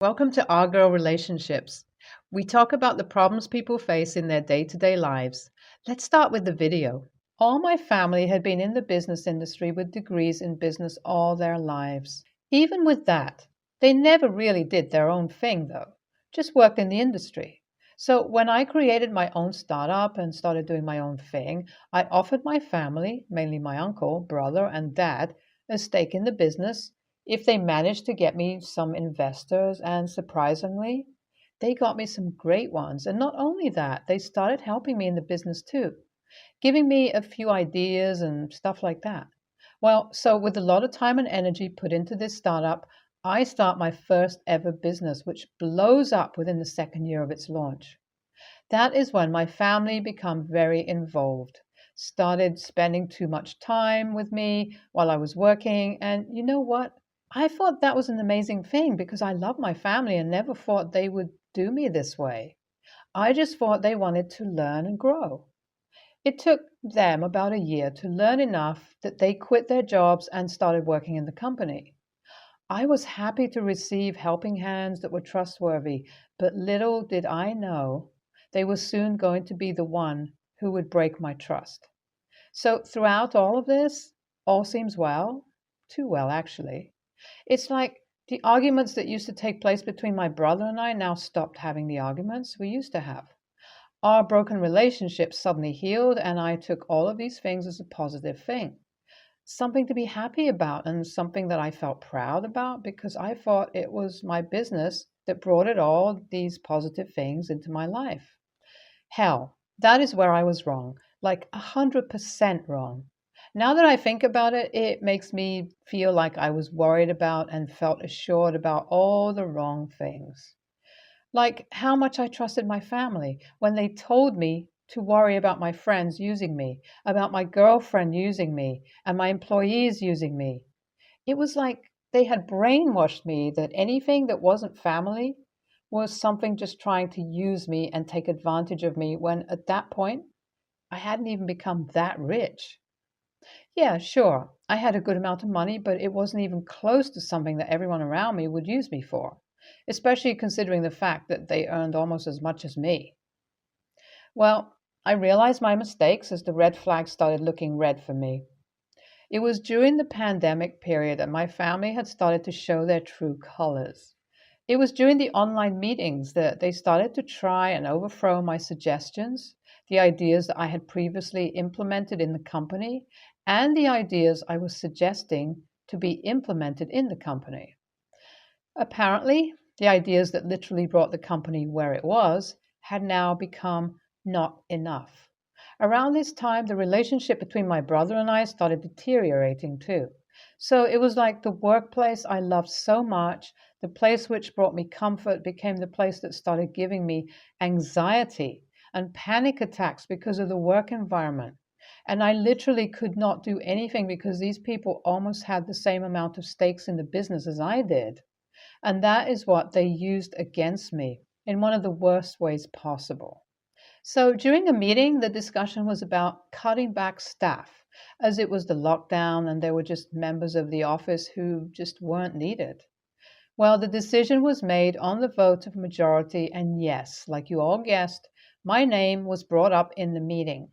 Welcome to Our Girl Relationships. We talk about the problems people face in their day to day lives. Let's start with the video. All my family had been in the business industry with degrees in business all their lives. Even with that, they never really did their own thing, though, just worked in the industry. So when I created my own startup and started doing my own thing, I offered my family, mainly my uncle, brother, and dad, a stake in the business if they managed to get me some investors, and surprisingly, they got me some great ones. And not only that, they started helping me in the business too, giving me a few ideas and stuff like that. Well, so with a lot of time and energy put into this startup, I start my first ever business, which blows up within the second year of its launch. That is when my family became very involved, started spending too much time with me while I was working. And you know what? I thought that was an amazing thing because I love my family and never thought they would do me this way. I just thought they wanted to learn and grow. It took them about a year to learn enough that they quit their jobs and started working in the company. I was happy to receive helping hands that were trustworthy, but little did I know they were soon going to be the one who would break my trust. So, throughout all of this, all seems well, too well, actually. It's like the arguments that used to take place between my brother and I now stopped having the arguments we used to have. Our broken relationship suddenly healed, and I took all of these things as a positive thing, something to be happy about and something that I felt proud about because I thought it was my business that brought it all these positive things into my life. Hell, that is where I was wrong, like 100% wrong. Now that I think about it, it makes me feel like I was worried about and felt assured about all the wrong things. Like how much I trusted my family when they told me to worry about my friends using me, about my girlfriend using me, and my employees using me. It was like they had brainwashed me that anything that wasn't family was something just trying to use me and take advantage of me when at that point I hadn't even become that rich. Yeah, sure, I had a good amount of money, but it wasn't even close to something that everyone around me would use me for, especially considering the fact that they earned almost as much as me. Well, I realized my mistakes as the red flags started looking red for me. It was during the pandemic period that my family had started to show their true colors. It was during the online meetings that they started to try and overthrow my suggestions, the ideas that I had previously implemented in the company, and the ideas I was suggesting to be implemented in the company. Apparently, the ideas that literally brought the company where it was had now become not enough. Around this time, the relationship between my brother and I started deteriorating too. So it was like the workplace I loved so much, the place which brought me comfort, became the place that started giving me anxiety and panic attacks because of the work environment. And I literally could not do anything because these people almost had the same amount of stakes in the business as I did. And that is what they used against me in one of the worst ways possible. So during a meeting, the discussion was about cutting back staff, as it was the lockdown and there were just members of the office who just weren't needed. Well, the decision was made on the vote of majority, and yes, like you all guessed, my name was brought up in the meeting.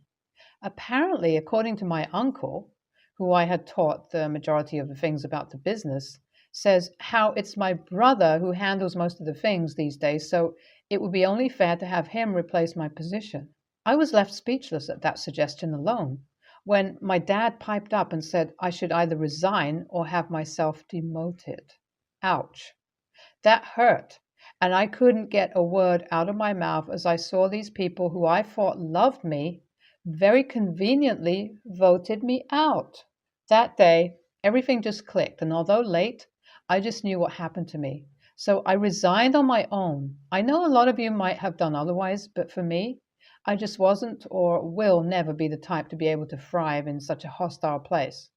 Apparently, according to my uncle, who I had taught the majority of the things about the business, says how it's my brother who handles most of the things these days, so it would be only fair to have him replace my position. I was left speechless at that suggestion alone, when my dad piped up and said I should either resign or have myself demoted. Ouch. That hurt, and I couldn't get a word out of my mouth as I saw these people who I thought loved me very conveniently voted me out. That day, everything just clicked, and although late, I just knew what happened to me. So I resigned on my own. I know a lot of you might have done otherwise, but for me, I just wasn't or will never be the type to be able to thrive in such a hostile place.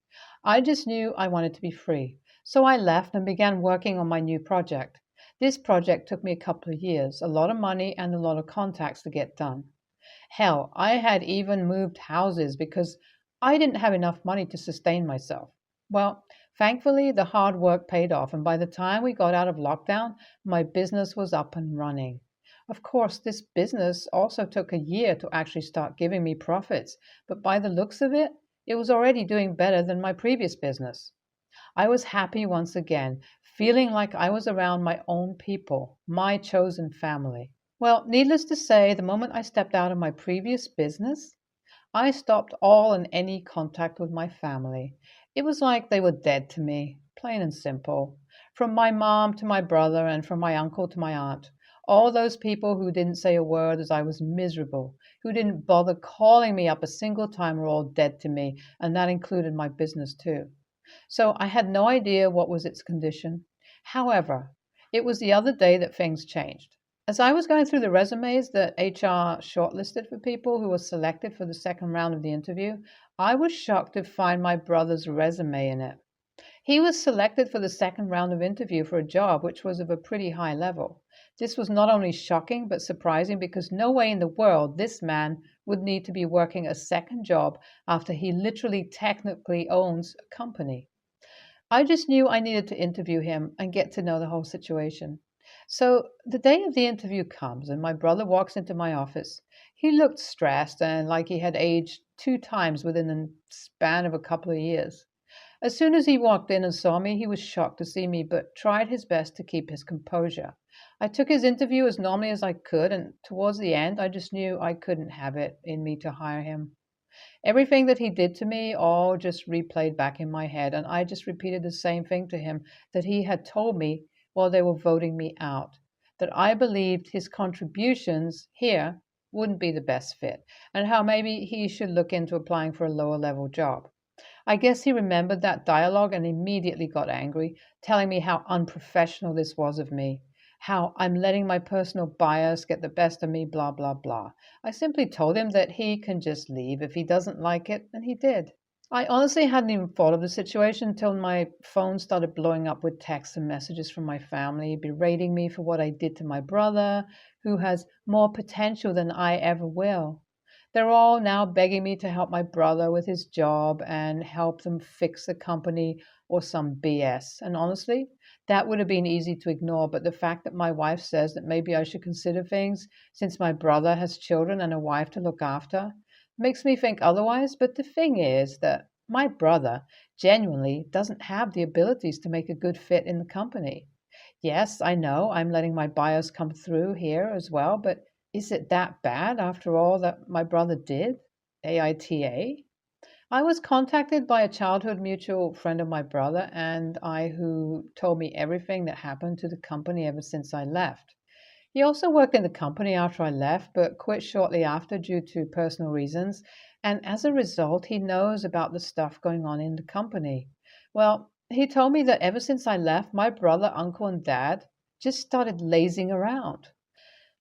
I just knew I wanted to be free. So I left and began working on my new project. This project took me a couple of years, a lot of money, and a lot of contacts to get done. Hell, I had even moved houses because I didn't have enough money to sustain myself. Well, Thankfully, the hard work paid off, and by the time we got out of lockdown, my business was up and running. Of course, this business also took a year to actually start giving me profits, but by the looks of it, it was already doing better than my previous business. I was happy once again, feeling like I was around my own people, my chosen family. Well, needless to say, the moment I stepped out of my previous business, I stopped all and any contact with my family. It was like they were dead to me, plain and simple. From my mom to my brother, and from my uncle to my aunt. All those people who didn't say a word as I was miserable, who didn't bother calling me up a single time, were all dead to me, and that included my business too. So I had no idea what was its condition. However, it was the other day that things changed. As I was going through the resumes that HR shortlisted for people who were selected for the second round of the interview, I was shocked to find my brother's resume in it. He was selected for the second round of interview for a job which was of a pretty high level. This was not only shocking but surprising because no way in the world this man would need to be working a second job after he literally technically owns a company. I just knew I needed to interview him and get to know the whole situation. So the day of the interview comes, and my brother walks into my office. He looked stressed and like he had aged two times within the span of a couple of years. As soon as he walked in and saw me, he was shocked to see me, but tried his best to keep his composure. I took his interview as normally as I could, and towards the end, I just knew I couldn't have it in me to hire him. Everything that he did to me all just replayed back in my head, and I just repeated the same thing to him that he had told me while they were voting me out, that I believed his contributions here wouldn't be the best fit, and how maybe he should look into applying for a lower level job. I guess he remembered that dialogue and immediately got angry, telling me how unprofessional this was of me, how I'm letting my personal bias get the best of me, blah, blah, blah. I simply told him that he can just leave if he doesn't like it, and he did. I honestly hadn't even thought of the situation until my phone started blowing up with texts and messages from my family, berating me for what I did to my brother, who has more potential than I ever will. They're all now begging me to help my brother with his job and help them fix the company or some BS. And honestly, that would have been easy to ignore, but the fact that my wife says that maybe I should consider things since my brother has children and a wife to look after makes me think otherwise. But the thing is that my brother genuinely doesn't have the abilities to make a good fit in the company. Yes, I know I'm letting my bias come through here as well, but is it that bad after all that my brother did? AITA? I was contacted by a childhood mutual friend of my brother and I who told me everything that happened to the company ever since I left. He also worked in the company after I left, but quit shortly after due to personal reasons, and as a result, he knows about the stuff going on in the company. Well, he told me that ever since I left, my brother, uncle, and dad just started lazing around.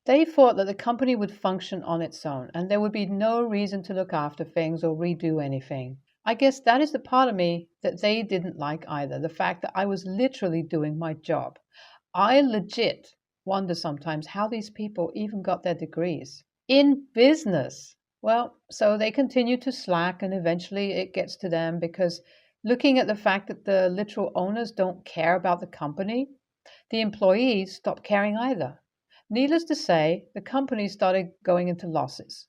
They thought that the company would function on its own and there would be no reason to look after things or redo anything. I guess that is the part of me that they didn't like either, the fact that I was literally doing my job. I legit wonder sometimes how these people even got their degrees in business. Well, so they continue to slack and eventually it gets to them because looking at the fact that the literal owners don't care about the company, the employees stop caring either. Needless to say, the company started going into losses.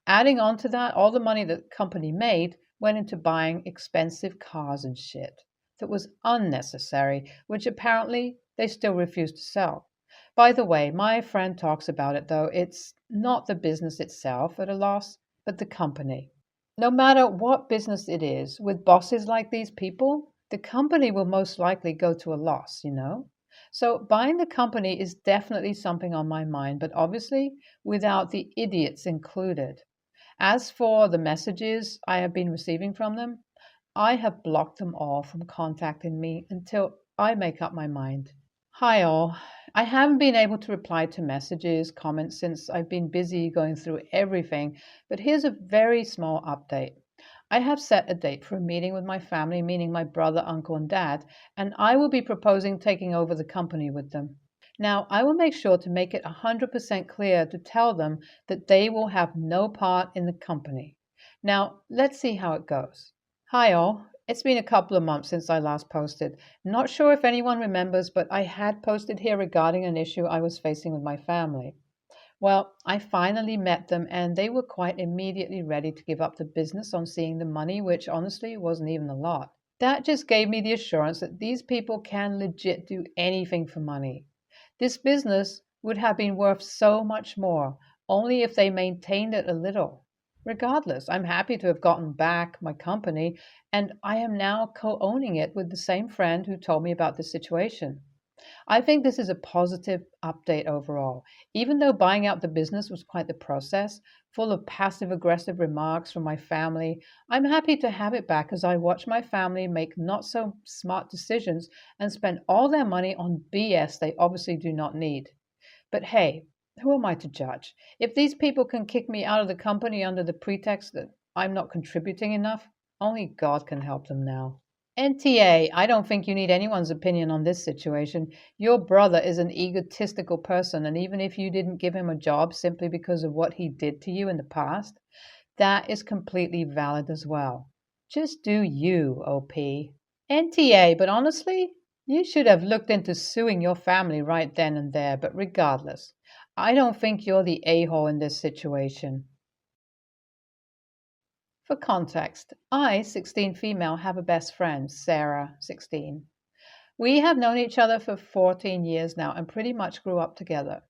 Adding on to that, all the money that the company made went into buying expensive cars and shit that was unnecessary, which apparently they still refuse to sell. By the way, my friend talks about it though. It's not the business itself at a loss, but the company. No matter what business it is, with bosses like these people, the company will most likely go to a loss. So buying the company is definitely something on my mind, but obviously without the idiots included. As for the messages I have been receiving from them, I have blocked them all from contacting me until I make up my mind. Hi all. I haven't been able to reply to messages, comments since I've been busy going through everything, but here's a very small update. I have set a date for a meeting with my family, meaning my brother, uncle, and dad, and I will be proposing taking over the company with them. Now, I will make sure to make it 100% clear to tell them that they will have no part in the company. Now, let's see how it goes. Hi all. It's been a couple of months since I last posted. Not sure if anyone remembers, but I had posted here regarding an issue I was facing with my family. Well, I finally met them and they were quite immediately ready to give up the business on seeing the money, which honestly wasn't even a lot. That just gave me the assurance that these people can legit do anything for money. This business would have been worth so much more, only if they maintained it a little. Regardless, I'm happy to have gotten back my company, and I am now co owning it with the same friend who told me about the situation. I think this is a positive update overall. Even though buying out the business was quite the process, full of passive aggressive remarks from my family, I'm happy to have it back as I watch my family make not so smart decisions and spend all their money on BS they obviously do not need. But hey, who am I to judge? If these people can kick me out of the company under the pretext that I'm not contributing enough, only God can help them now. NTA, I don't think you need anyone's opinion on this situation. Your brother is an egotistical person, and even if you didn't give him a job simply because of what he did to you in the past, that is completely valid as well. Just do you, OP. NTA, but honestly, you should have looked into suing your family right then and there, but regardless, I don't think you're the a-hole in this situation. For context, I, 16 female, have a best friend, Sarah, 16. We have known each other for 14 years now and pretty much grew up together.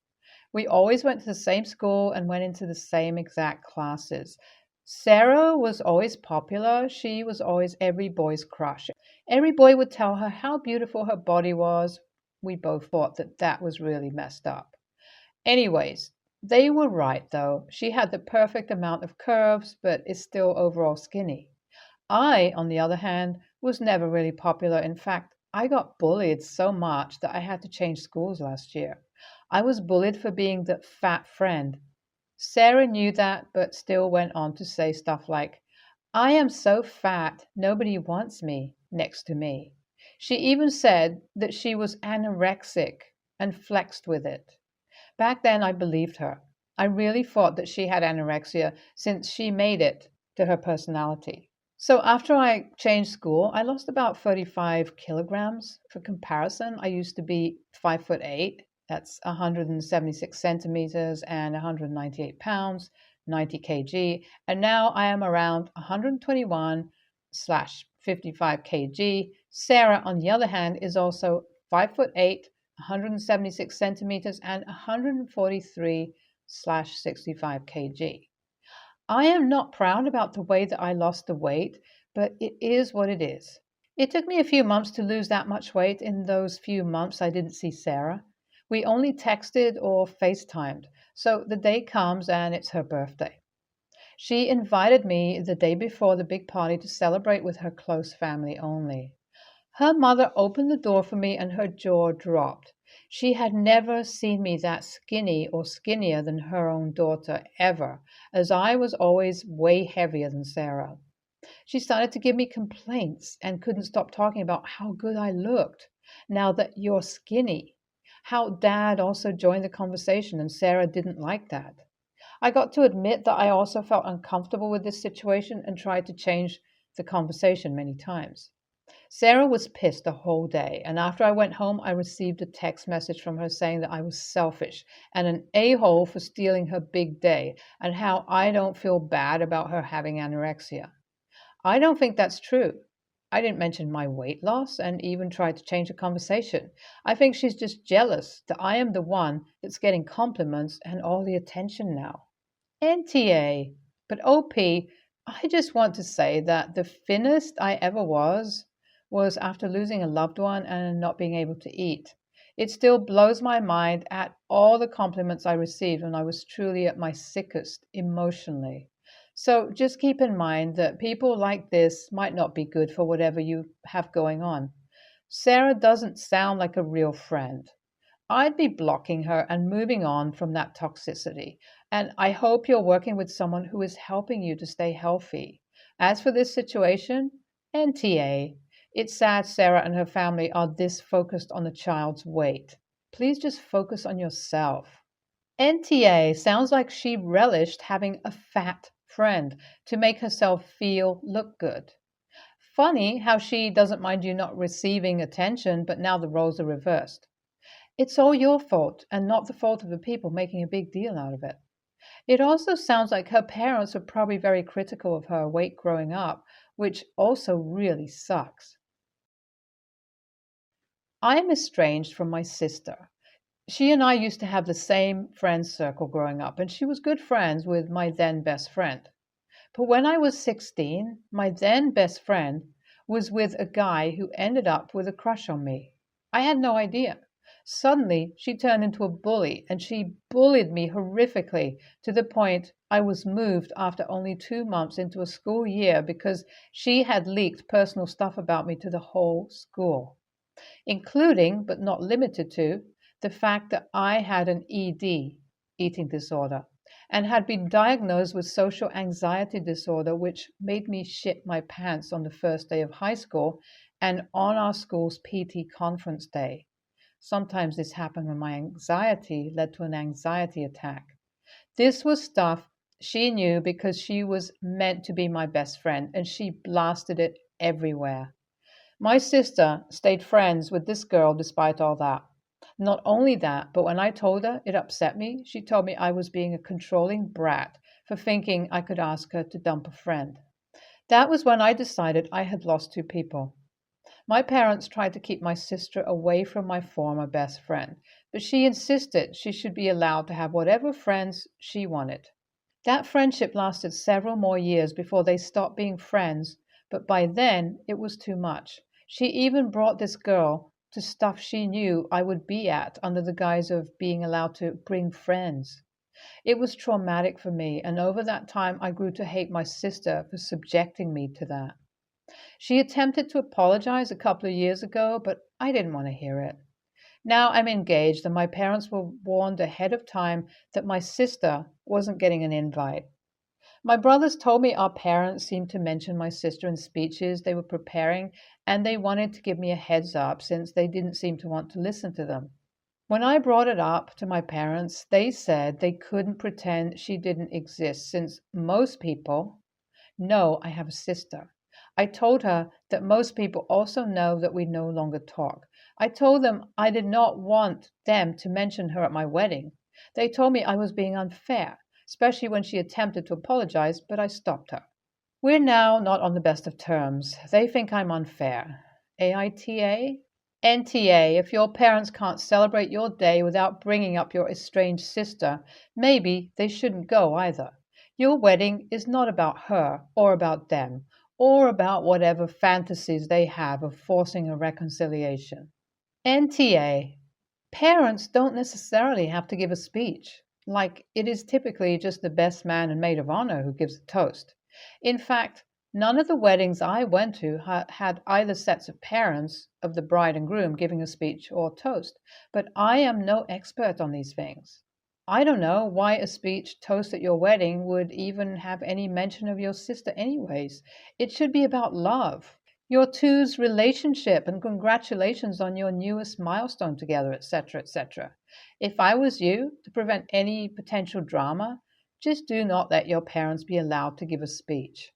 We always went to the same school and went into the same exact classes. Sarah was always popular. She was always every boy's crush. Every boy would tell her how beautiful her body was. We both thought that that was really messed up. Anyways, they were right though. She had the perfect amount of curves, but is still overall skinny. I, on the other hand, was never really popular. In fact, I got bullied so much that I had to change schools last year. I was bullied for being the fat friend. Sarah knew that, but still went on to say stuff like, I am so fat, nobody wants me next to me. She even said that she was anorexic and flexed with it. Back then, I believed her. I really thought that she had anorexia since she made it to her personality. So after I changed school, I lost about 35 kilograms. For comparison, I used to be 5'8". That's 176 centimeters and 198 pounds, 90 kg. And now I am around 121 slash 55 kg. Sarah, on the other hand, is also 5'8", 176 centimeters and 143 slash 65 kg. I am not proud about the way that I lost the weight, but it is what it is. It took me a few months to lose that much weight. In those few months, I didn't see Sarah. We only texted or FaceTimed. So the day comes and it's her birthday. She invited me the day before the big party to celebrate with her close family only. Her mother opened the door for me and her jaw dropped. She had never seen me that skinny or skinnier than her own daughter ever, as I was always way heavier than Sarah. She started to give me complaints and couldn't stop talking about how good I looked now that you're skinny. How Dad also joined the conversation and Sarah didn't like that. I got to admit that I also felt uncomfortable with this situation and tried to change the conversation many times. Sarah was pissed the whole day, and after I went home, I received a text message from her saying that I was selfish and an a-hole for stealing her big day, and how I don't feel bad about her having anorexia. I don't think that's true. I didn't mention my weight loss and even tried to change the conversation. I think she's just jealous that I am the one that's getting compliments and all the attention now. NTA. But OP, I just want to say that the thinnest I ever was after losing a loved one and not being able to eat. It still blows my mind at all the compliments I received when I was truly at my sickest emotionally. So just keep in mind that people like this might not be good for whatever you have going on. Sarah doesn't sound like a real friend. I'd be blocking her and moving on from that toxicity. And I hope you're working with someone who is helping you to stay healthy. As for this situation, NTA. It's sad Sarah and her family are this focused on the child's weight. Please just focus on yourself. NTA sounds like she relished having a fat friend to make herself look good. Funny how she doesn't mind you not receiving attention, but now the roles are reversed. It's all your fault and not the fault of the people making a big deal out of it. It also sounds like her parents were probably very critical of her weight growing up, which also really sucks. I am estranged from my sister. She and I used to have the same friends circle growing up, and she was good friends with my then best friend. But when I was 16, my then best friend was with a guy who ended up with a crush on me. I had no idea. Suddenly, she turned into a bully and she bullied me horrifically to the point I was moved after only 2 months into a school year because she had leaked personal stuff about me to the whole school, including, but not limited to, the fact that I had an ED, eating disorder, and had been diagnosed with social anxiety disorder, which made me shit my pants on the first day of high school and on our school's PT conference day. Sometimes this happened when my anxiety led to an anxiety attack. This was stuff she knew because she was meant to be my best friend and she blasted it everywhere. My sister stayed friends with this girl despite all that. Not only that, but when I told her it upset me, she told me I was being a controlling brat for thinking I could ask her to dump a friend. That was when I decided I had lost two people. My parents tried to keep my sister away from my former best friend, but she insisted she should be allowed to have whatever friends she wanted. That friendship lasted several more years before they stopped being friends, but by then it was too much. She even brought this girl to stuff she knew I would be at under the guise of being allowed to bring friends. It was traumatic for me, and over that time I grew to hate my sister for subjecting me to that. She attempted to apologize a couple of years ago, but I didn't want to hear it. Now I'm engaged, and my parents were warned ahead of time that my sister wasn't getting an invite. My brothers told me our parents seemed to mention my sister in speeches they were preparing, and they wanted to give me a heads up since they didn't seem to want to listen to them. When I brought it up to my parents, they said they couldn't pretend she didn't exist since most people know I have a sister. I told her that most people also know that we no longer talk. I told them I did not want them to mention her at my wedding. They told me I was being unfair, especially when she attempted to apologize, but I stopped her. We're now not on the best of terms. They think I'm unfair. AITA? NTA, if your parents can't celebrate your day without bringing up your estranged sister, maybe they shouldn't go either. Your wedding is not about her or about them or about whatever fantasies they have of forcing a reconciliation. NTA. Parents don't necessarily have to give a speech. Like, it is typically just the best man and maid of honor who gives a toast. In fact, none of the weddings I went to had either sets of parents of the bride and groom giving a speech or toast, but I am no expert on these things. I don't know why a speech toast at your wedding would even have any mention of your sister, anyways. It should be about love, your two's relationship, and congratulations on your newest milestone together, etc., etc. If I was you, to prevent any potential drama, just do not let your parents be allowed to give a speech.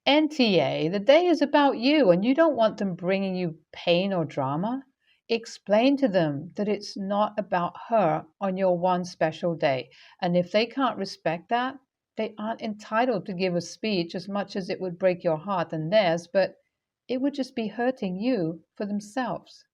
NTA, the day is about you and you don't want them bringing you pain or drama. Explain to them that it's not about her on your one special day. And if they can't respect that, they aren't entitled to give a speech as much as it would break your heart and theirs, but it would just be hurting you for themselves.